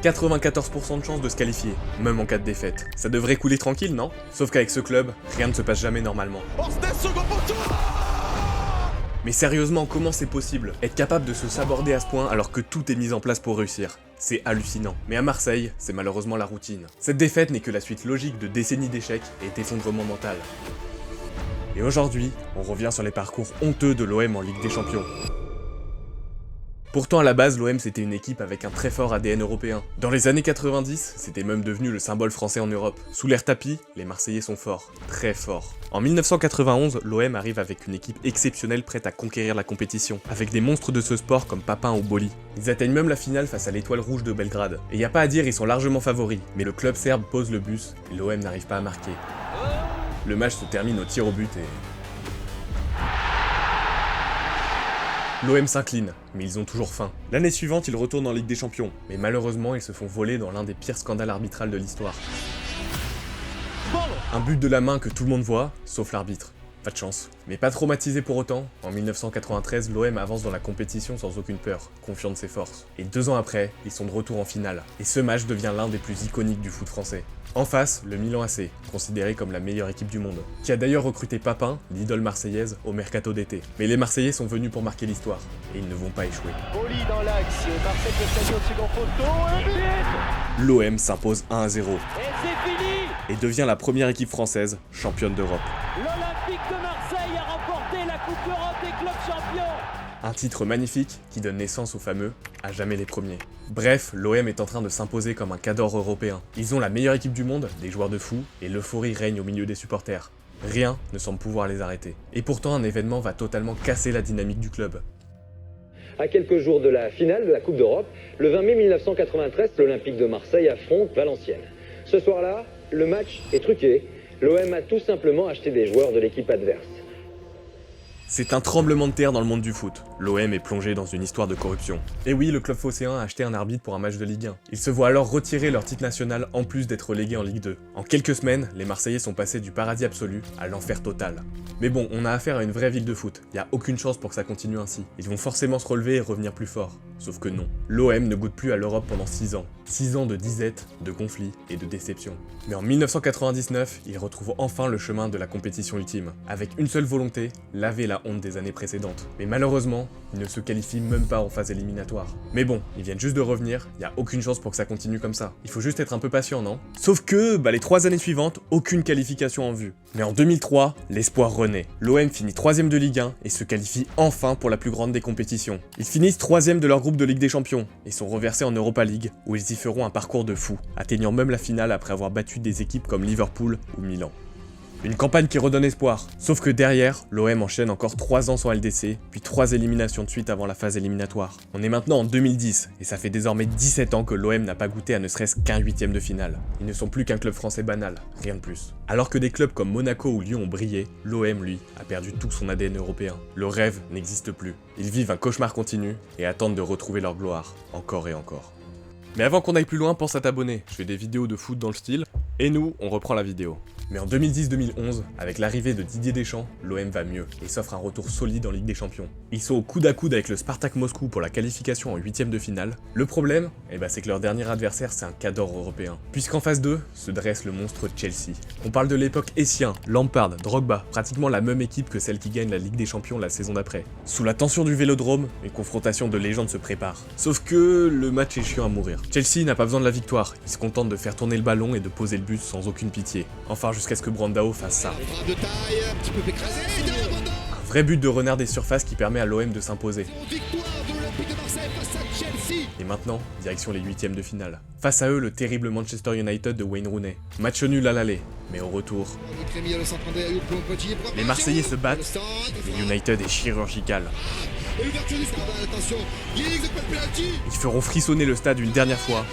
94% de chances de se qualifier, même en cas de défaite. Ça devrait couler tranquille, non? Sauf qu'avec ce club, rien ne se passe jamais normalement. Mais sérieusement, comment c'est possible? Être capable de se saborder à ce point alors que tout est mis en place pour réussir. C'est hallucinant. Mais à Marseille, c'est malheureusement la routine. Cette défaite n'est que la suite logique de décennies d'échecs et d'effondrement mental. Et aujourd'hui, on revient sur les parcours honteux de l'OM en Ligue des Champions. Pourtant à la base, l'OM c'était une équipe avec un très fort ADN européen. Dans les années 90, c'était même devenu le symbole français en Europe. Sous l'air tapis, les Marseillais sont forts, très forts. En 1991, l'OM arrive avec une équipe exceptionnelle prête à conquérir la compétition, avec des monstres de ce sport comme Papin ou Boli. Ils atteignent même la finale face à l'Étoile Rouge de Belgrade. Et y a pas à dire, ils sont largement favoris, mais le club serbe pose le bus et l'OM n'arrive pas à marquer. Le match se termine au tir au but et... L'OM s'incline, mais ils ont toujours faim. L'année suivante, ils retournent en Ligue des Champions, mais malheureusement, ils se font voler dans l'un des pires scandales arbitrales de l'histoire. Un but de la main que tout le monde voit, sauf l'arbitre. Pas de chance. Mais pas traumatisé pour autant, en 1993, l'OM avance dans la compétition sans aucune peur, confiant de ses forces. Et 2 ans après, ils sont de retour en finale. Et ce match devient l'un des plus iconiques du foot français. En face, le Milan AC, considéré comme la meilleure équipe du monde, qui a d'ailleurs recruté Papin, l'idole marseillaise, au mercato d'été. Mais les Marseillais sont venus pour marquer l'histoire, et ils ne vont pas échouer. Boli dans l'axe, Marseille de Sadio au second poteau, et but! L'OM s'impose 1-0, Et c'est fini! et devient la première équipe française championne d'Europe. L'Olympique de Marseille a remporté la Coupe d'Europe des clubs champions! Un titre magnifique qui donne naissance au fameux « à jamais les premiers ». Bref, l'OM est en train de s'imposer comme un cadre européen. Ils ont la meilleure équipe du monde, des joueurs de fou, et l'euphorie règne au milieu des supporters. Rien ne semble pouvoir les arrêter. Et pourtant, un événement va totalement casser la dynamique du club. À quelques jours de la finale de la Coupe d'Europe, le 20 mai 1993, l'Olympique de Marseille affronte Valenciennes. Ce soir-là, le match est truqué. L'OM a tout simplement acheté des joueurs de l'équipe adverse. C'est un tremblement de terre dans le monde du foot. L'OM est plongé dans une histoire de corruption. Et oui, le club phocéen a acheté un arbitre pour un match de Ligue 1. Ils se voient alors retirer leur titre national en plus d'être relégués en Ligue 2. En quelques semaines, les Marseillais sont passés du paradis absolu à l'enfer total. Mais bon, on a affaire à une vraie ville de foot. Y a aucune chance pour que ça continue ainsi. Ils vont forcément se relever et revenir plus fort. Sauf que non. L'OM ne goûte plus à l'Europe pendant 6 ans. 6 ans de disette, de conflits et de déceptions. Mais en 1999, ils retrouvent enfin le chemin de la compétition ultime. Avec une seule volonté, laver la honte des années précédentes. Mais malheureusement, ils ne se qualifient même pas en phase éliminatoire. Mais bon, ils viennent juste de revenir, y a aucune chance pour que ça continue comme ça. Il faut juste être un peu patient, non? Sauf que, les 3 années suivantes, aucune qualification en vue. Mais en 2003, l'espoir renaît. L'OM finit 3ème de Ligue 1 et se qualifie enfin pour la plus grande des compétitions. Ils finissent 3ème de leur groupe de Ligue des Champions et sont reversés en Europa League, où ils y feront un parcours de fou, atteignant même la finale après avoir battu des équipes comme Liverpool ou Milan. Une campagne qui redonne espoir, sauf que derrière, l'OM enchaîne encore 3 ans sans LDC, puis 3 éliminations de suite avant la phase éliminatoire. On est maintenant en 2010, et ça fait désormais 17 ans que l'OM n'a pas goûté à ne serait-ce qu'un 8ème de finale. Ils ne sont plus qu'un club français banal, rien de plus. Alors que des clubs comme Monaco ou Lyon ont brillé, l'OM, lui, a perdu tout son ADN européen. Le rêve n'existe plus. Ils vivent un cauchemar continu, et attendent de retrouver leur gloire, encore et encore. Mais avant qu'on aille plus loin, pense à t'abonner, je fais des vidéos de foot dans le style, et nous, on reprend la vidéo. Mais en 2010-2011, avec l'arrivée de Didier Deschamps, l'OM va mieux et s'offre un retour solide en Ligue des Champions. Ils sont au coude à coude avec le Spartak Moscou pour la qualification en 8ème de finale. Le problème, c'est que leur dernier adversaire c'est un cadre européen. Puisqu'en phase 2, se dresse le monstre Chelsea. On parle de l'époque Essien, Lampard, Drogba, pratiquement la même équipe que celle qui gagne la Ligue des Champions la saison d'après. Sous la tension du Vélodrome, une confrontation de légende se prépare. Sauf que le match est chiant à mourir. Chelsea n'a pas besoin de la victoire, il se contente de faire tourner le ballon et de poser le but sans aucune pitié. Enfin jusqu'à ce que Brandao fasse ça. Un vrai but de renard des surfaces qui permet à l'OM de s'imposer. Et maintenant, direction les 8ème de finale. Face à eux, le terrible Manchester United de Wayne Rooney. Match nul à l'aller, mais au retour, les Marseillais se battent, mais United est chirurgical. Ils feront frissonner le stade une dernière fois,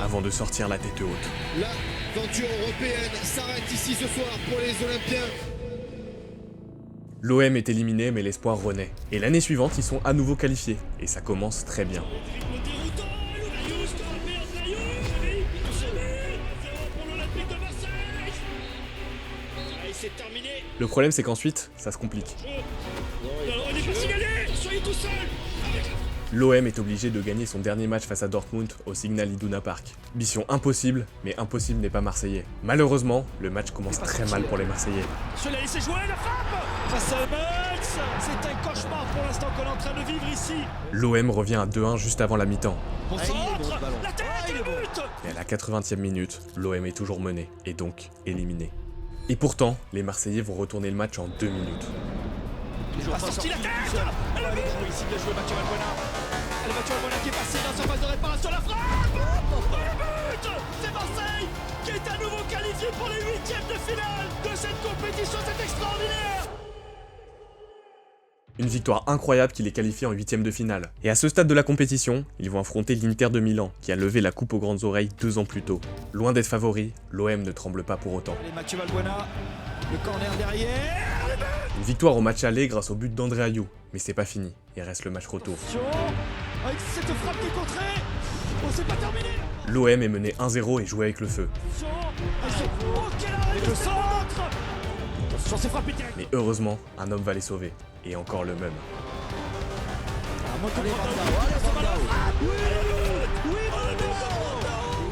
avant de sortir la tête haute. L'aventure européenne s'arrête ici ce soir pour les Olympiens. L'OM est éliminé, mais l'espoir renaît. Et l'année suivante, ils sont à nouveau qualifiés. Et ça commence très bien. Le problème, c'est qu'ensuite, ça se complique. L'OM est obligé de gagner son dernier match face à Dortmund au Signal Iduna Park. Mission impossible, mais impossible n'est pas marseillais. Malheureusement, le match commence très mal pour les Marseillais. Je l'ai laissé jouer, la frappe face à Max. C'est un cauchemar pour l'instant qu'on est en train de vivre ici. L'OM revient à 2-1 juste avant la mi-temps. Bon centre, la tête, le but. Mais à la 80e minute, l'OM est toujours mené, et donc éliminé. Et pourtant, les Marseillais vont retourner le match en 2 minutes. Il a sorti la tête. Elle a vu ici de jouer Mathieu Valbuena. Le Mathieu Valbuena qui est passé dans sa phase de réparation, la frappe. Le but. C'est Marseille qui est à nouveau qualifié pour les 8e de finale de cette compétition. C'est extraordinaire. Une victoire incroyable qui les qualifie en 8e de finale. Et à ce stade de la compétition, ils vont affronter l'Inter de Milan, qui a levé la coupe aux grandes oreilles 2 ans plus tôt. Loin d'être favori, l'OM ne tremble pas pour autant. Allez, Mathieu Valbuena, le corner derrière. Une victoire au match aller grâce au but d'André Ayew, mais c'est pas fini, il reste le match retour. Avec cette frappe qui est contrée, oh, c'est pas terminé. L'OM est mené 1-0 et joue avec le feu. Oh, quel arrêt de centre. Attention, c'est frappé direct. Mais heureusement, un homme va les sauver. Et encore le même.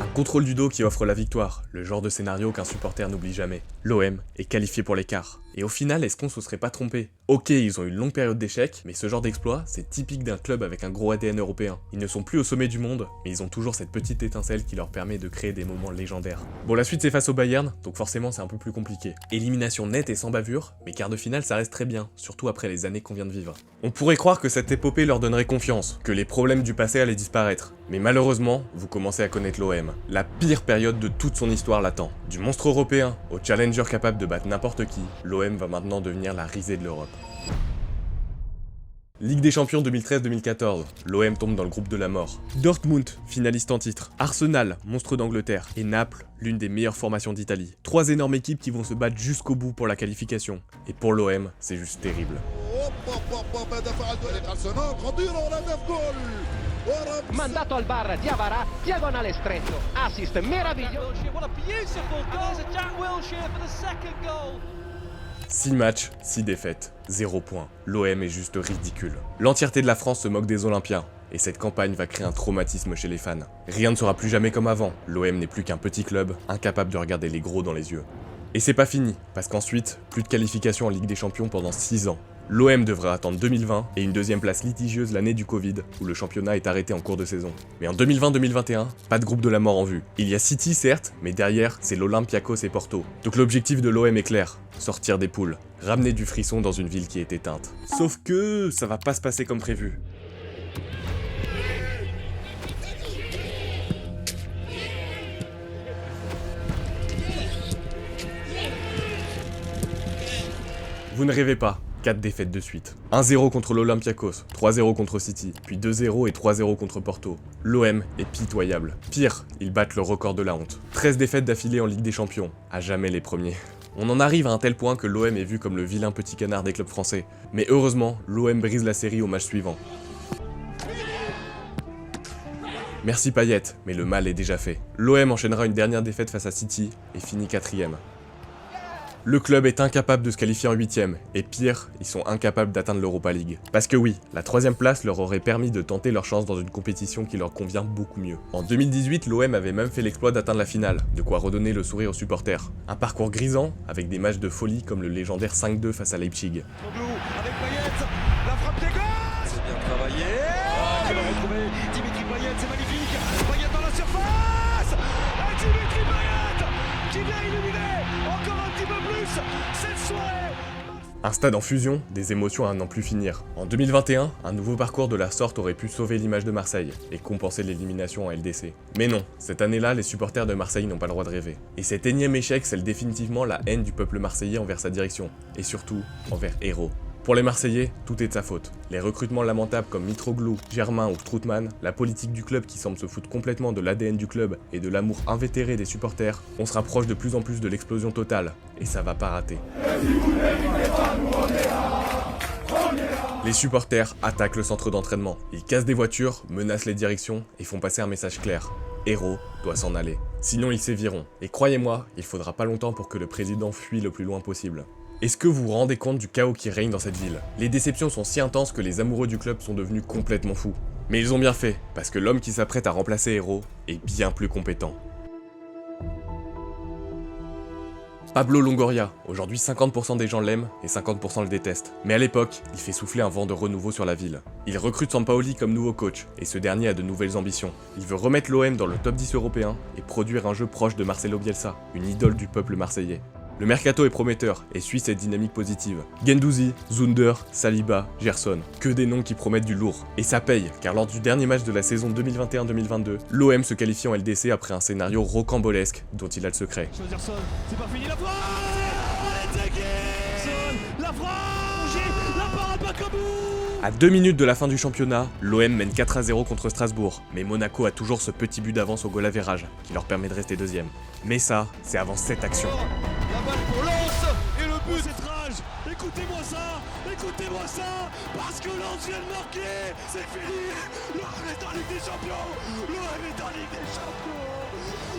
Un contrôle du dos qui offre la victoire, le genre de scénario qu'un supporter n'oublie jamais. L'OM est qualifié pour l'écart. Et au final, est-ce qu'on se serait pas trompé? Ok, ils ont eu une longue période d'échecs, mais ce genre d'exploit, c'est typique d'un club avec un gros ADN européen. Ils ne sont plus au sommet du monde, mais ils ont toujours cette petite étincelle qui leur permet de créer des moments légendaires. Bon, la suite c'est face au Bayern, donc forcément c'est un peu plus compliqué. Élimination nette et sans bavure, mais quart de finale ça reste très bien, surtout après les années qu'on vient de vivre. On pourrait croire que cette épopée leur donnerait confiance, que les problèmes du passé allaient disparaître. Mais malheureusement, vous commencez à connaître l'OM. La pire période de toute son histoire l'attend. Du monstre européen au challenger capable de battre n'importe qui, l'OM va maintenant devenir la risée de l'Europe. Ligue des Champions 2013-2014, l'OM tombe dans le groupe de la mort. Dortmund, finaliste en titre. Arsenal, monstre d'Angleterre. Et Naples, l'une des meilleures formations d'Italie. 3 énormes équipes qui vont se battre jusqu'au bout pour la qualification. Et pour l'OM, c'est juste terrible. Mandato al bar Diawara, diagonale stretto, assist meraviglioso. What a beautiful goal. There's a Jack Wilshere for the second goal. 6 matchs, 6 défaites, 0 points. L'OM est juste ridicule. L'entièreté de la France se moque des Olympiens. Et cette campagne va créer un traumatisme chez les fans. Rien ne sera plus jamais comme avant. L'OM n'est plus qu'un petit club, incapable de regarder les gros dans les yeux. Et c'est pas fini, parce qu'ensuite, plus de qualification en Ligue des Champions pendant 6 ans. L'OM devrait attendre 2020 et une deuxième place litigieuse l'année du Covid, où le championnat est arrêté en cours de saison. Mais en 2020-2021, pas de groupe de la mort en vue. Il y a City certes, mais derrière, c'est l'Olympiakos et Porto. Donc l'objectif de l'OM est clair, sortir des poules, ramener du frisson dans une ville qui est éteinte. Sauf que ça va pas se passer comme prévu. Vous ne rêvez pas, 4 défaites de suite. 1-0 contre l'Olympiakos, 3-0 contre City, puis 2-0 et 3-0 contre Porto. L'OM est pitoyable. Pire, ils battent le record de la honte. 13 défaites d'affilée en Ligue des Champions, à jamais les premiers. On en arrive à un tel point que l'OM est vu comme le vilain petit canard des clubs français. Mais heureusement, l'OM brise la série au match suivant. Merci Payet, mais le mal est déjà fait. L'OM enchaînera une dernière défaite face à City et finit 4ème. Le club est incapable de se qualifier en 8ème, et pire, ils sont incapables d'atteindre l'Europa League. Parce que oui, la 3ème place leur aurait permis de tenter leur chance dans une compétition qui leur convient beaucoup mieux. En 2018, l'OM avait même fait l'exploit d'atteindre la finale, de quoi redonner le sourire aux supporters. Un parcours grisant, avec des matchs de folie comme le légendaire 5-2 face à Leipzig. Avec Payet, la frappe des gauche. C'est bien travaillé. Qui va retrouver Dimitri Payet, c'est magnifique. Payet dans la surface. Et Dimitri Payet qui vient illuminer encore un petit peu plus cette soirée. Un stade en fusion, des émotions à n'en plus finir. En 2021, un nouveau parcours de la sorte aurait pu sauver l'image de Marseille et compenser l'élimination en LDC. Mais non, cette année-là, les supporters de Marseille n'ont pas le droit de rêver. Et cet énième échec scelle définitivement la haine du peuple marseillais envers sa direction, et surtout envers Hérault. Pour les Marseillais, tout est de sa faute. Les recrutements lamentables comme Mitroglou, Germain ou Strootman, la politique du club qui semble se foutre complètement de l'ADN du club et de l'amour invétéré des supporters, on se rapproche de plus en plus de l'explosion totale, et ça va pas rater. Les supporters attaquent le centre d'entraînement. Ils cassent des voitures, menacent les directions et font passer un message clair. Hérault doit s'en aller. Sinon ils séviront. Et croyez-moi, il faudra pas longtemps pour que le président fuit le plus loin possible. Est-ce que vous vous rendez compte du chaos qui règne dans cette ville? Les déceptions sont si intenses que les amoureux du club sont devenus complètement fous. Mais ils ont bien fait, parce que l'homme qui s'apprête à remplacer Hero est bien plus compétent. Pablo Longoria, aujourd'hui 50% des gens l'aiment et 50% le détestent. Mais à l'époque, il fait souffler un vent de renouveau sur la ville. Il recrute Sampaoli comme nouveau coach, et ce dernier a de nouvelles ambitions. Il veut remettre l'OM dans le top 10 européen et produire un jeu proche de Marcelo Bielsa, une idole du peuple marseillais. Le mercato est prometteur et suit cette dynamique positive. Guendouzi, Zunder, Saliba, Gerson, que des noms qui promettent du lourd. Et ça paye, car lors du dernier match de la saison 2021-2022, l'OM se qualifie en LDC après un scénario rocambolesque dont il a le secret. Gerson, c'est pas fini la frappe. On est attaqué. La frappe. La parade Bakambu. À 2 minutes de la fin du championnat, l'OM mène 4-0 contre Strasbourg, mais Monaco a toujours ce petit but d'avance au goal average, qui leur permet de rester deuxième. Mais ça, c'est avant cette action. La balle pour Lens et le but c'est rage. Écoutez-moi ça, parce que Lens vient de marquer, c'est fini. L'OM est en Ligue des Champions.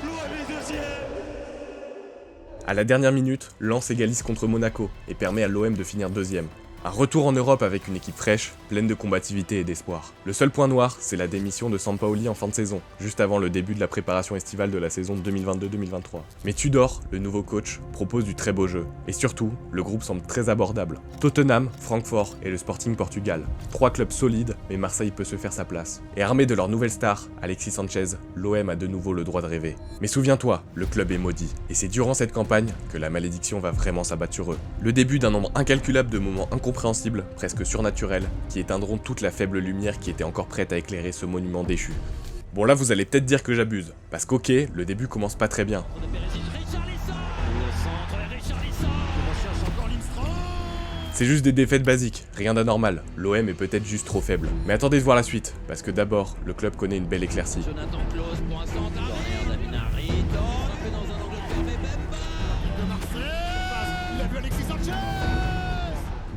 L'OM est deuxième. À la dernière minute, Lens égalise contre Monaco et permet à l'OM de finir deuxième. Un retour en Europe avec une équipe fraîche, pleine de combativité et d'espoir. Le seul point noir, c'est la démission de Sampaoli en fin de saison, juste avant le début de la préparation estivale de la saison 2022-2023. Mais Tudor, le nouveau coach, propose du très beau jeu. Et surtout, le groupe semble très abordable. Tottenham, Francfort et le Sporting Portugal. 3 clubs solides, mais Marseille peut se faire sa place. Et armé de leur nouvelle star, Alexis Sanchez, l'OM a de nouveau le droit de rêver. Mais souviens-toi, le club est maudit. Et c'est durant cette campagne que la malédiction va vraiment s'abattre sur eux. Le début d'un nombre incalculable de moments incompréhensibles, presque surnaturels, qui éteindront toute la faible lumière qui était encore prête à éclairer ce monument déchu. Bon là vous allez peut-être dire que j'abuse, parce qu'ok, le début commence pas très bien. C'est juste des défaites basiques, rien d'anormal, l'OM est peut-être juste trop faible. Mais attendez de voir la suite, parce que d'abord, le club connaît une belle éclaircie.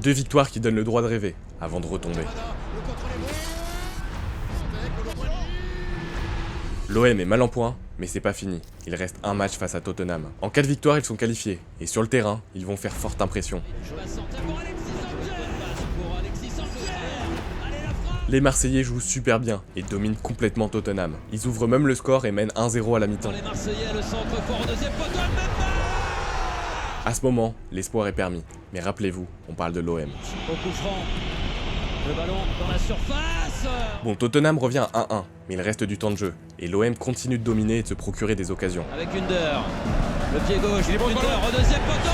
Deux victoires qui donnent le droit de rêver, avant de retomber. L'OM est mal en point, mais c'est pas fini. Il reste un match face à Tottenham. En cas de victoire, ils sont qualifiés, et sur le terrain, ils vont faire forte impression. Les Marseillais jouent super bien et dominent complètement Tottenham. Ils ouvrent même le score et mènent 1-0 à la mi-temps. À ce moment, l'espoir est permis. Mais rappelez-vous, on parle de l'OM. Au coup franc, le ballon dans la surface. Bon, Tottenham revient à 1-1, mais il reste du temps de jeu. Et l'OM continue de dominer et de se procurer des occasions. Avec Under, le pied gauche, Under au deuxième poteau.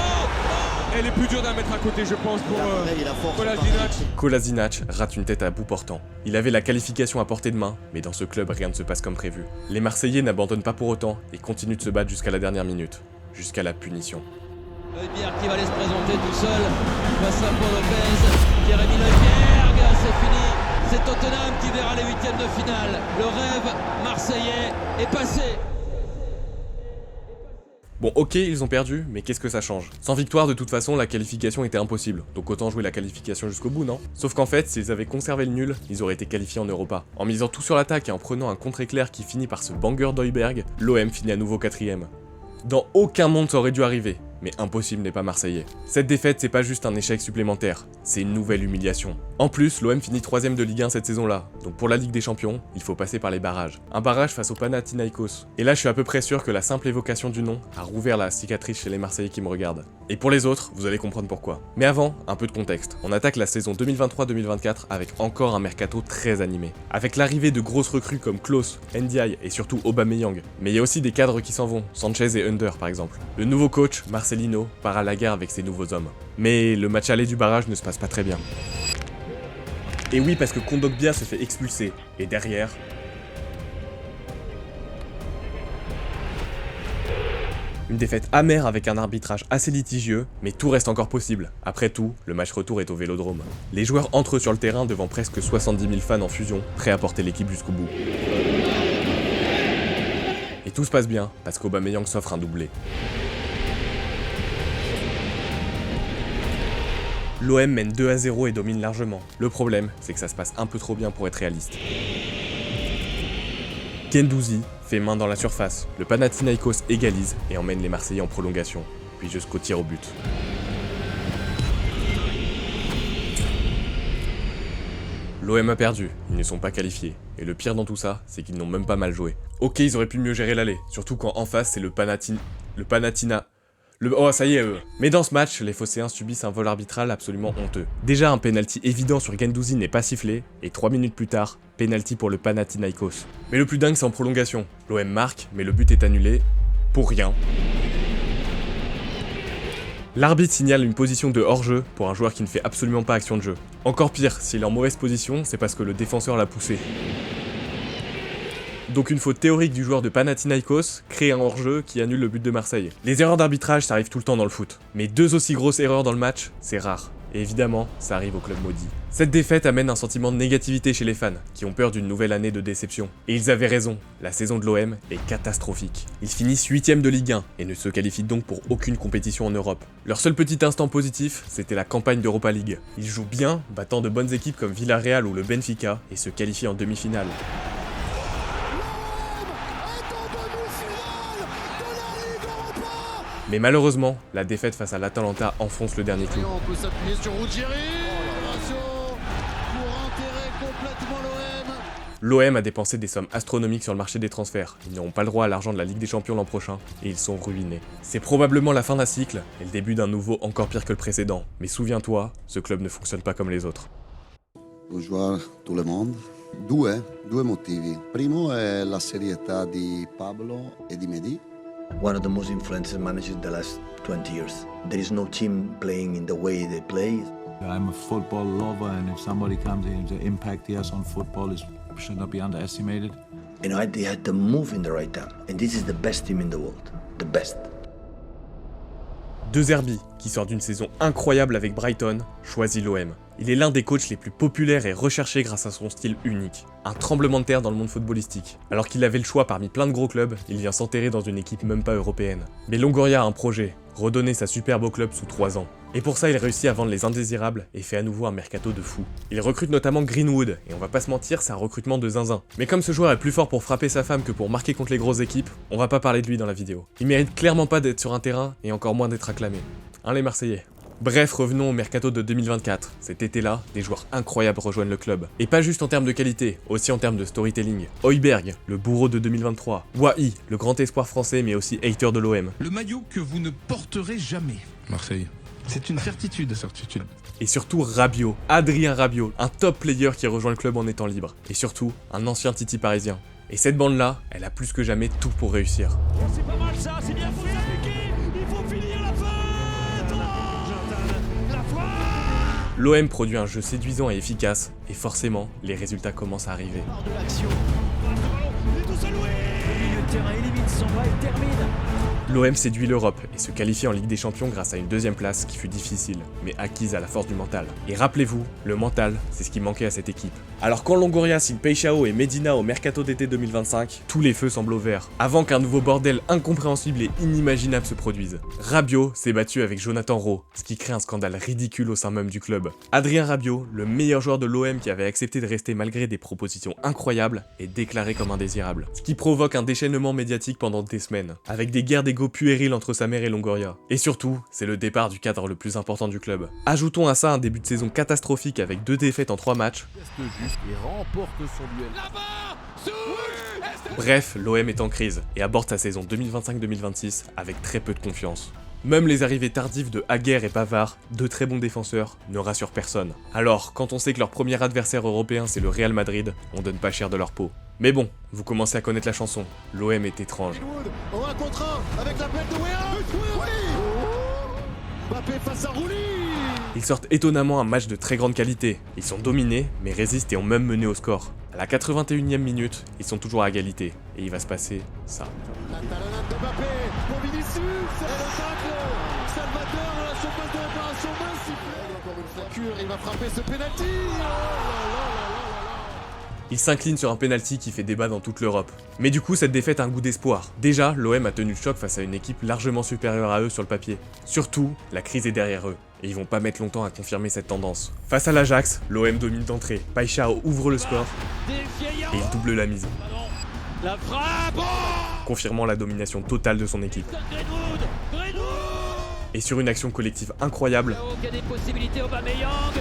Elle est plus dure d'en mettre à côté, je pense, pour Kolasinac. Kolasinac rate une tête à bout portant. Il avait la qualification à portée de main, mais dans ce club, rien ne se passe comme prévu. Les Marseillais n'abandonnent pas pour autant et continuent de se battre jusqu'à la dernière minute. Jusqu'à la punition. Højbjerg qui va aller se présenter tout seul face à Paul Lopez. Jérémy Højbjerg, c'est fini. C'est Tottenham qui verra les huitièmes de finale. Le rêve marseillais est passé. Bon ok, ils ont perdu, mais qu'est-ce que ça change? Sans victoire, de toute façon, la qualification était impossible, donc autant jouer la qualification jusqu'au bout, non? Sauf qu'en fait, s'ils avaient conservé le nul, ils auraient été qualifiés en Europa. En misant tout sur l'attaque et en prenant un contre-éclair qui finit par ce banger d'Højbjerg, l'OM finit à nouveau 4ème. Dans aucun monde ça aurait dû arriver, mais impossible n'est pas marseillais. Cette défaite, c'est pas juste un échec supplémentaire, c'est une nouvelle humiliation. En plus, l'OM finit 3ème de Ligue 1 cette saison-là, donc pour la Ligue des Champions, il faut passer par les barrages. Un barrage face au Panathinaikos. Et là, je suis à peu près sûr que la simple évocation du nom a rouvert la cicatrice chez les Marseillais qui me regardent. Et pour les autres, vous allez comprendre pourquoi. Mais avant, un peu de contexte. On attaque la saison 2023-2024 avec encore un mercato très animé. Avec l'arrivée de grosses recrues comme Klose, Ndiaye et surtout Aubameyang. Mais il y a aussi des cadres qui s'en vont, Sanchez et Under par exemple. Le nouveau coach, Marcelino, part à la guerre avec ses nouveaux hommes. Mais le match aller du barrage ne se passe pas très bien. Et oui, parce que Kondogbia se fait expulser. Et derrière... une défaite amère avec un arbitrage assez litigieux, mais tout reste encore possible. Après tout, le match retour est au Vélodrome. Les joueurs entrent sur le terrain devant presque 70 000 fans en fusion, prêts à porter l'équipe jusqu'au bout. Et tout se passe bien, parce qu'Aubameyang s'offre un doublé. L'OM mène 2-0 et domine largement. Le problème, c'est que ça se passe un peu trop bien pour être réaliste. Guendouzi fait main dans la surface, le Panathinaikos égalise et emmène les Marseillais en prolongation, puis jusqu'au tir au but. l'OM a perdu, ils ne sont pas qualifiés. Et le pire dans tout ça, c'est qu'ils n'ont même pas mal joué. Ok, ils auraient pu mieux gérer l'aller, surtout quand en face c'est le Panathinaikos. Oh, ça y est, Mais dans ce match, les Phocéens subissent un vol arbitral absolument honteux. Déjà, un penalty évident sur Guendouzi n'est pas sifflé, et 3 minutes plus tard, penalty pour le Panathinaikos. Mais le plus dingue, c'est en prolongation. L'OM marque, mais le but est annulé pour rien. L'arbitre signale une position de hors-jeu pour un joueur qui ne fait absolument pas action de jeu. Encore pire, s'il est en mauvaise position, c'est parce que le défenseur l'a poussé. Donc une faute théorique du joueur de Panathinaikos crée un hors-jeu qui annule le but de Marseille. Les erreurs d'arbitrage, ça arrive tout le temps dans le foot. Mais 2 aussi grosses erreurs dans le match, c'est rare. Et évidemment, ça arrive au club maudit. Cette défaite amène un sentiment de négativité chez les fans, qui ont peur d'une nouvelle année de déception. Et ils avaient raison, la saison de l'OM est catastrophique. Ils finissent 8ème de Ligue 1, et ne se qualifient donc pour aucune compétition en Europe. Leur seul petit instant positif, c'était la campagne d'Europa League. Ils jouent bien, battant de bonnes équipes comme Villarreal ou le Benfica, et se qualifient en demi-finale. Mais malheureusement, la défaite face à l'Atalanta enfonce le dernier clou. On peut s'appuyer sur Ruggieri. Pour enterrer complètement l'OM. L'OM a dépensé des sommes astronomiques sur le marché des transferts. Ils n'auront pas le droit à l'argent de la Ligue des Champions l'an prochain, et ils sont ruinés. C'est probablement la fin d'un cycle, et le début d'un nouveau encore pire que le précédent. Mais souviens-toi, ce club ne fonctionne pas comme les autres. Bonjour tout le monde. Due motivi. Primo è la serietà di Pablo e di Mehdi. One of the most influential managers in the last 20 years. There is no team playing in the way they play. I'm a football lover, and if somebody comes in, the impact he has on football should not be underestimated. You know, they had to move in the right time, and this is the best team in the world, the best. De Zerbi, qui sort d'une saison incroyable avec Brighton, choisit l'OM. Il est l'un des coachs les plus populaires et recherchés grâce à son style unique. Un tremblement de terre dans le monde footballistique. Alors qu'il avait le choix parmi plein de gros clubs, il vient s'enterrer dans une équipe même pas européenne. Mais Longoria a un projet, redonner sa superbe au club sous 3 ans. Et pour ça, il réussit à vendre les indésirables et fait à nouveau un mercato de fou. Il recrute notamment Greenwood, et on va pas se mentir, c'est un recrutement de zinzin. Mais comme ce joueur est plus fort pour frapper sa femme que pour marquer contre les grosses équipes, on va pas parler de lui dans la vidéo. Il mérite clairement pas d'être sur un terrain, et encore moins d'être acclamé. Hein les Marseillais. Bref, revenons au mercato de 2024. Cet été-là, des joueurs incroyables rejoignent le club. Et pas juste en termes de qualité, aussi en termes de storytelling. Højbjerg, le bourreau de 2023. Wai, le grand espoir français mais aussi hater de l'OM. Le maillot que vous ne porterez jamais. Marseille. C'est une certitude. Certitude. Et surtout Rabiot, Adrien Rabiot, un top player qui rejoint le club en étant libre. Et surtout, un ancien Titi parisien. Et cette bande-là, elle a plus que jamais tout pour réussir. C'est pas mal ça, c'est bien pour s'appliquer. Il faut finir la fête. La foi. L'OM produit un jeu séduisant et efficace, et forcément, les résultats commencent à arriver. De l'action. Il est tout seul, le milieu de terrain élimine son bras et termine. L'OM séduit l'Europe et se qualifie en Ligue des Champions grâce à une deuxième place qui fut difficile, mais acquise à la force du mental. Et rappelez-vous, le mental, c'est ce qui manquait à cette équipe. Alors quand Longoria signe Peixao et Medina au mercato d'été 2025, tous les feux semblent au vert, avant qu'un nouveau bordel incompréhensible et inimaginable se produise. Rabiot s'est battu avec Jonathan Rowe, ce qui crée un scandale ridicule au sein même du club. Adrien Rabiot, le meilleur joueur de l'OM qui avait accepté de rester malgré des propositions incroyables, est déclaré comme indésirable. Ce qui provoque un déchaînement médiatique pendant des semaines, avec des guerres d'ego puéril entre sa mère et Longoria. Et surtout, c'est le départ du cadre le plus important du club. Ajoutons à ça un début de saison catastrophique avec 2 défaites en 3 matchs. Bref, l'OM est en crise et aborde sa saison 2025-2026 avec très peu de confiance. Même les arrivées tardives de Haguer et Pavard, 2 très bons défenseurs, ne rassurent personne. Alors, quand on sait que leur premier adversaire européen c'est le Real Madrid, on donne pas cher de leur peau. Mais bon, vous commencez à connaître la chanson, l'OM est étrange. En 1 contre 1 avec la plaque de Wea. Mbappé face à Rouli. Ils sortent étonnamment un match de très grande qualité. Ils sont dominés, mais résistent et ont même mené au score. À la 81e minute, ils sont toujours à égalité. Et il va se passer ça. La talonnade de Mbappé pour Vinicius. Et le tacle. Salvador à la surface de réparation, main sifflée. Encore une fracture, il va frapper ce penalty. Il s'incline sur un penalty qui fait débat dans toute l'Europe. Mais du coup, cette défaite a un goût d'espoir. Déjà, l'OM a tenu le choc face à une équipe largement supérieure à eux sur le papier. Surtout, la crise est derrière eux. Et ils vont pas mettre longtemps à confirmer cette tendance. Face à l'Ajax, l'OM domine d'entrée. Peixao ouvre le score et il double la mise. La frappe. Confirmant la domination totale de son équipe. Greenwood. Et sur une action collective incroyable, Il y a des possibilités, Aubameyang.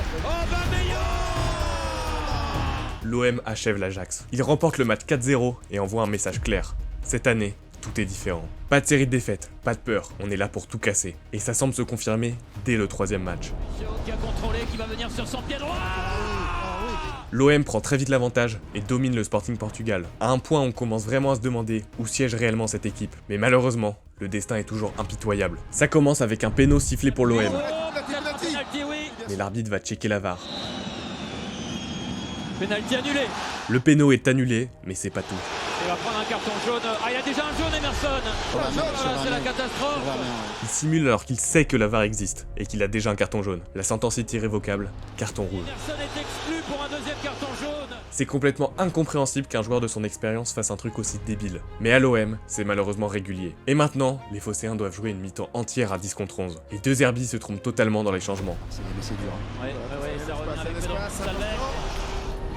l'OM achève l'Ajax. Il remporte le match 4-0 et envoie un message clair. Cette année, tout est différent. Pas de série de défaites, pas de peur, on est là pour tout casser. Et ça semble se confirmer dès le 3e match. Qui a contrôlé, qui va venir sur son pied droit. L'OM prend très vite l'avantage et domine le Sporting Portugal. À un point, on commence vraiment à se demander où siège réellement cette équipe. Mais malheureusement, le destin est toujours impitoyable. Ça commence avec un péno sifflé pour l'OM. Mais l'arbitre va checker la VAR. Penalty annulé. Le péno est annulé, mais c'est pas tout. Il va prendre un carton jaune. Ah, il a déjà un jaune, Emerson. Voilà, c'est la catastrophe. Il simule alors qu'il sait que la VAR existe et qu'il a déjà un carton jaune. La sentence est irrévocable, carton rouge. Emerson est exclu pour un deuxième carton jaune. C'est complètement incompréhensible qu'un joueur de son expérience fasse un truc aussi débile. Mais à l'OM, c'est malheureusement régulier. Et maintenant, les Phocéens doivent jouer une mi-temps entière à 10 contre 11. Et deux Herbis se trompent totalement dans les changements. C'est dur. Ouais, ça revient avec Pedro Salvec.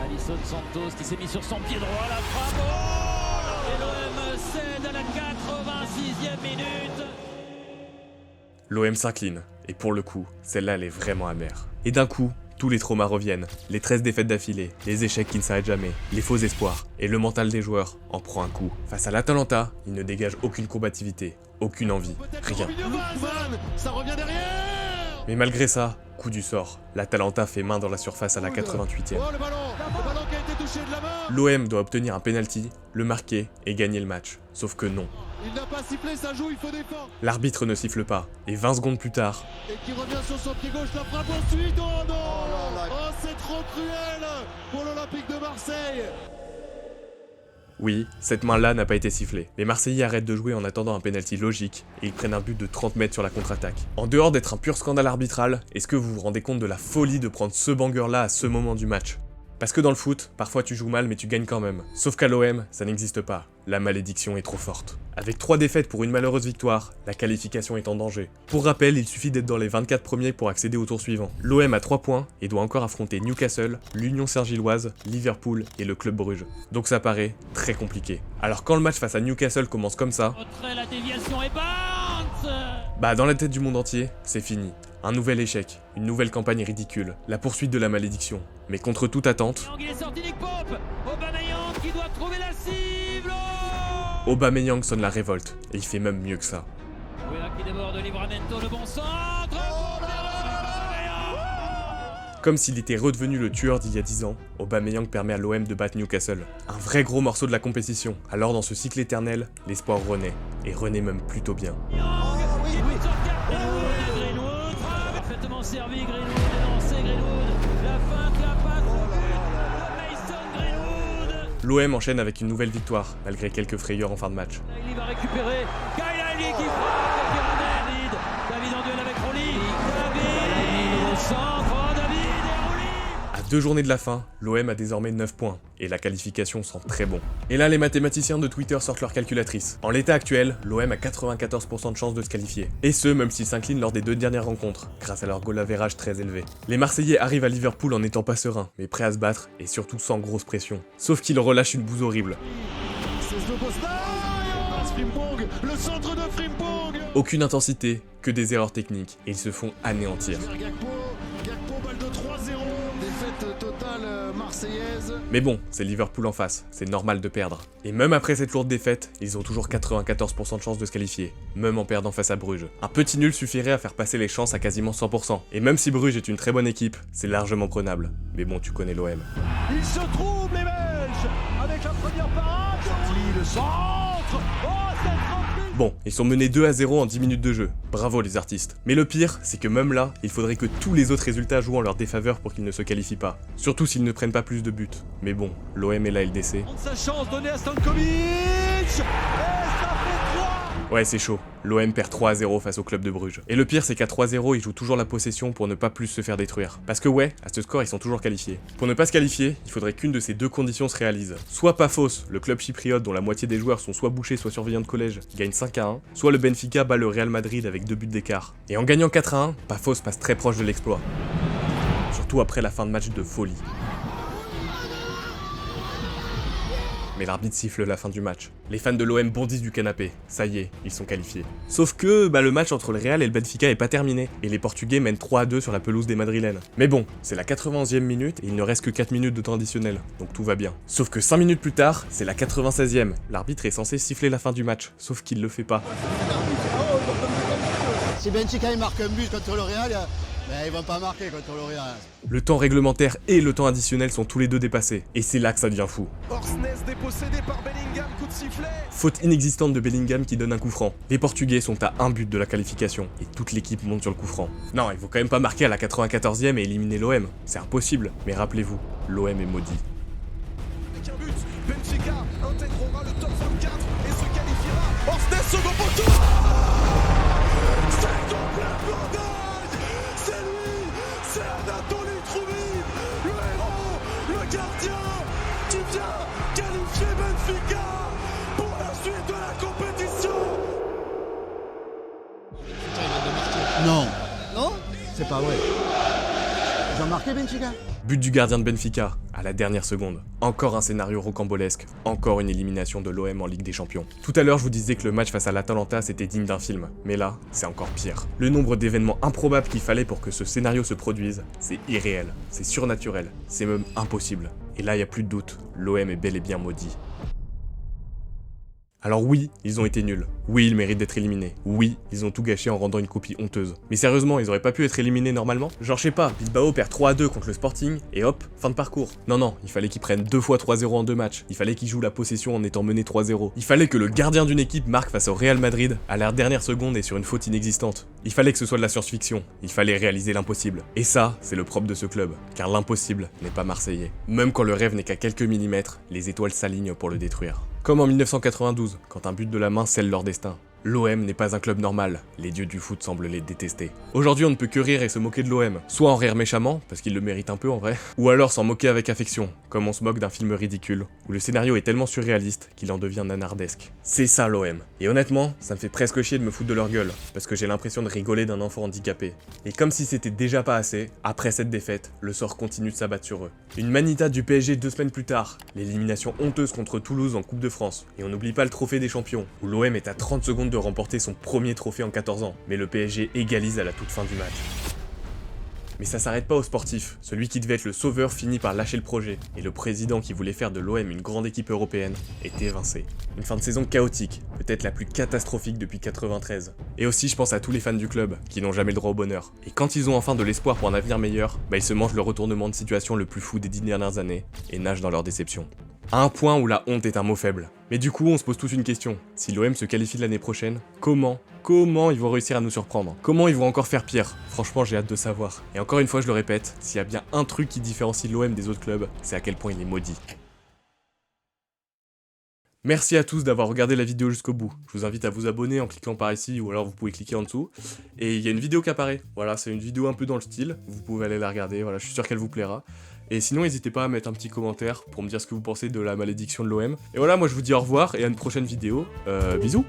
Alisson Santos qui s'est mis sur son pied droit, la frappe. Oh, et l'OM cède à la 86e minute. L'OM s'incline, et pour le coup, celle-là elle est vraiment amère. Et d'un coup, tous les traumas reviennent, les 13 défaites d'affilée, les échecs qui ne s'arrêtent jamais, les faux espoirs, et le mental des joueurs en prend un coup. Face à l'Atalanta, il ne dégage aucune combativité, aucune envie, rien. Ça revient derrière. Mais malgré ça, coup du sort, l'Atalanta fait main dans la surface à la 88e. Oh, le ballon qui a été touché de la main. L'OM doit obtenir un penalty, le marquer et gagner le match. Sauf que non. Il n'a pas sifflé, ça joue, il faut défendre. L'arbitre ne siffle pas, et 20 secondes plus tard... Et qui revient sur son pied gauche, la frappe ensuite. Oh non. Oh, c'est trop cruel pour l'Olympique de Marseille. Oui, cette main-là n'a pas été sifflée. Les Marseillais arrêtent de jouer en attendant un penalty logique, et ils prennent un but de 30 mètres sur la contre-attaque. En dehors d'être un pur scandale arbitral, est-ce que vous vous rendez compte de la folie de prendre ce banger-là à ce moment du match ? Parce que dans le foot, parfois tu joues mal mais tu gagnes quand même. Sauf qu'à l'OM, ça n'existe pas. La malédiction est trop forte. Avec 3 défaites pour une malheureuse victoire, la qualification est en danger. Pour rappel, il suffit d'être dans les 24 premiers pour accéder au tour suivant. L'OM a 3 points et doit encore affronter Newcastle, l'Union Saint-Gilloise, Liverpool et le Club Bruges. Donc ça paraît très compliqué. Alors quand le match face à Newcastle commence comme ça... La déviation est bonne. Bah dans la tête du monde entier, c'est fini. Un nouvel échec, une nouvelle campagne ridicule, la poursuite de la malédiction. Mais contre toute attente... Il est sorti Nick Pope. Aubameyang qui doit trouver la cible. Aubameyang sonne la révolte, et il fait même mieux que ça. Qui déborde Livramento, le bon centre. Comme s'il était redevenu le tueur d'il y a 10 ans, Aubameyang permet à l'OM de battre Newcastle. Un vrai gros morceau de la compétition. Alors dans ce cycle éternel, l'espoir renaît, et renaît même plutôt bien. Parfaitement servi, Greenwood est lancé, Greenwood. La feinte, la passe, Mason Greenwood. L'OM enchaîne avec une nouvelle victoire, malgré quelques frayeurs en fin de match. Il va récupérer. Kyle qui frappe. David en duel avec Rolly. David au centre. David et Rolly. À 2 journées de la fin, l'OM a désormais 9 points, et la qualification sent très bon. Et là, les mathématiciens de Twitter sortent leur calculatrice. En l'état actuel, l'OM a 94% de chances de se qualifier. Et ce, même s'ils s'inclinent lors des 2 dernières rencontres, grâce à leur goal average très élevé. Les Marseillais arrivent à Liverpool en n'étant pas sereins, mais prêts à se battre, et surtout sans grosse pression. Sauf qu'ils relâchent une bouse horrible. C'est Frimpong, le centre de Frimpong. Aucune intensité, que des erreurs techniques, et ils se font anéantir. Gakpo, balle de 3-0, défaite totale marseillaise. Mais bon, c'est Liverpool en face, c'est normal de perdre. Et même après cette lourde défaite, ils ont toujours 94% de chances de se qualifier, même en perdant face à Bruges. Un petit nul suffirait à faire passer les chances à quasiment 100%. Et même si Bruges est une très bonne équipe, c'est largement prenable. Mais bon, tu connais l'OM. Il se trouve les Belges avec la première parade. Le centre. Oh, c'est rempli. Bon, ils sont menés 2-0 en 10 minutes de jeu. Bravo les artistes. Mais le pire, c'est que même là, il faudrait que tous les autres résultats jouent en leur défaveur pour qu'ils ne se qualifient pas. Surtout s'ils ne prennent pas plus de buts. Mais bon, l'OM est la LDC. Sa chance donnée à Stankovic. Et ça fait 3. Ouais, c'est chaud. L'OM perd 3-0 face au club de Bruges. Et le pire, c'est qu'à 3-0, ils jouent toujours la possession pour ne pas plus se faire détruire. Parce que ouais, à ce score, ils sont toujours qualifiés. Pour ne pas se qualifier, il faudrait qu'une de ces 2 conditions se réalise. Soit Paphos, le club chypriote dont la moitié des joueurs sont soit bouchés, soit surveillants de collège, gagne 5-1, soit le Benfica bat le Real Madrid avec 2 buts d'écart. Et en gagnant 4-1, Paphos passe très proche de l'exploit. Surtout après la fin de match de folie. mais l'arbitre siffle la fin du match. Les fans de l'OM bondissent du canapé, ça y est, ils sont qualifiés. Sauf que le match entre le Real et le Benfica est pas terminé, et les Portugais mènent 3-2 sur la pelouse des Madrilènes. Mais bon, c'est la 91e minute et il ne reste que 4 minutes de temps additionnel, donc tout va bien. Sauf que 5 minutes plus tard, c'est la 96e. L'arbitre est censé siffler la fin du match, sauf qu'il le fait pas. Si Benfica il marque un but contre le Real, ils vont pas marquer contre le Real. Le temps réglementaire et le temps additionnel sont tous les deux dépassés, et c'est là que ça devient fou. Orsnes dépossédé par Bellingham, coup de sifflet. Faute inexistante de Bellingham qui donne un coup franc. Les Portugais sont à un but de la qualification, et toute l'équipe monte sur le coup franc. Non, il faut quand même pas marquer à la 94e et éliminer l'OM, c'est impossible, mais rappelez-vous, l'OM est maudit. Avec un but, Benfica intégrera le top 24 et se qualifiera. Orsnes second poteau. C'est complètement dingue. C'est lui, c'est Anatoly Troubine, le héros, le gardien qui vient qualifier Benfica pour la suite de la compétition. Non, Non? c'est pas vrai. Ils ont marqué Benfica? But du gardien de Benfica, à la dernière seconde. Encore un scénario rocambolesque, encore une élimination de l'OM en Ligue des Champions. Tout à l'heure, je vous disais que le match face à l'Atalanta c'était digne d'un film, mais là, c'est encore pire. Le nombre d'événements improbables qu'il fallait pour que ce scénario se produise, c'est irréel, c'est surnaturel, c'est même impossible. Et là, il n'y a plus de doute, l'OM est bel et bien maudit. Alors oui, ils ont été nuls. Oui, ils méritent d'être éliminés. Oui, ils ont tout gâché en rendant une copie honteuse. Mais sérieusement, ils auraient pas pu être éliminés normalement? Genre je sais pas, Bilbao perd 3-2 contre le Sporting, et hop, fin de parcours. Non, il fallait qu'ils prennent 2 fois 3-0 en 2 matchs. Il fallait qu'ils jouent la possession en étant menés 3-0. Il fallait que le gardien d'une équipe marque face au Real Madrid à la dernière seconde et sur une faute inexistante. Il fallait que ce soit de la science-fiction. Il fallait réaliser l'impossible. Et ça, c'est le propre de ce club, car l'impossible n'est pas marseillais. Même quand le rêve n'est qu'à quelques millimètres, les étoiles s'alignent pour le détruire. Comme en 1992, quand un but de la main scelle leur destin. L'OM n'est pas un club normal, les dieux du foot semblent les détester. Aujourd'hui on ne peut que rire et se moquer de l'OM, soit en rire méchamment, parce qu'il le mérite un peu en vrai, ou alors s'en moquer avec affection, comme on se moque d'un film ridicule, où le scénario est tellement surréaliste qu'il en devient nanardesque. C'est ça l'OM. Et honnêtement, ça me fait presque chier de me foutre de leur gueule, parce que j'ai l'impression de rigoler d'un enfant handicapé. Et comme si c'était déjà pas assez, après cette défaite, le sort continue de s'abattre sur eux. Une manita du PSG 2 semaines plus tard, l'élimination honteuse contre Toulouse en Coupe de France, et on n'oublie pas le trophée des champions, où l'OM est à 30 secondes de remporter son premier trophée en 14 ans, mais le PSG égalise à la toute fin du match. Mais ça s'arrête pas aux sportifs, celui qui devait être le sauveur finit par lâcher le projet, et le président qui voulait faire de l'OM une grande équipe européenne est évincé. Une fin de saison chaotique, peut-être la plus catastrophique depuis 93. Et aussi je pense à tous les fans du club, qui n'ont jamais le droit au bonheur. Et quand ils ont enfin de l'espoir pour un avenir meilleur, ils se mangent le retournement de situation le plus fou des 10 dernières années, et nagent dans leur déception. À un point où la honte est un mot faible. Mais du coup, on se pose tous une question. Si l'OM se qualifie de l'année prochaine, comment ils vont réussir à nous surprendre? Comment ils vont encore faire pire? Franchement, j'ai hâte de savoir. Et encore une fois, je le répète, s'il y a bien un truc qui différencie l'OM des autres clubs, c'est à quel point il est maudit. Merci à tous d'avoir regardé la vidéo jusqu'au bout. Je vous invite à vous abonner en cliquant par ici ou alors vous pouvez cliquer en dessous. Et il y a une vidéo qui apparaît. Voilà, c'est une vidéo un peu dans le style. Vous pouvez aller la regarder, voilà, je suis sûr qu'elle vous plaira. Et sinon, n'hésitez pas à mettre un petit commentaire pour me dire ce que vous pensez de la malédiction de l'OM. Et voilà, moi je vous dis au revoir et à une prochaine vidéo. Bisous!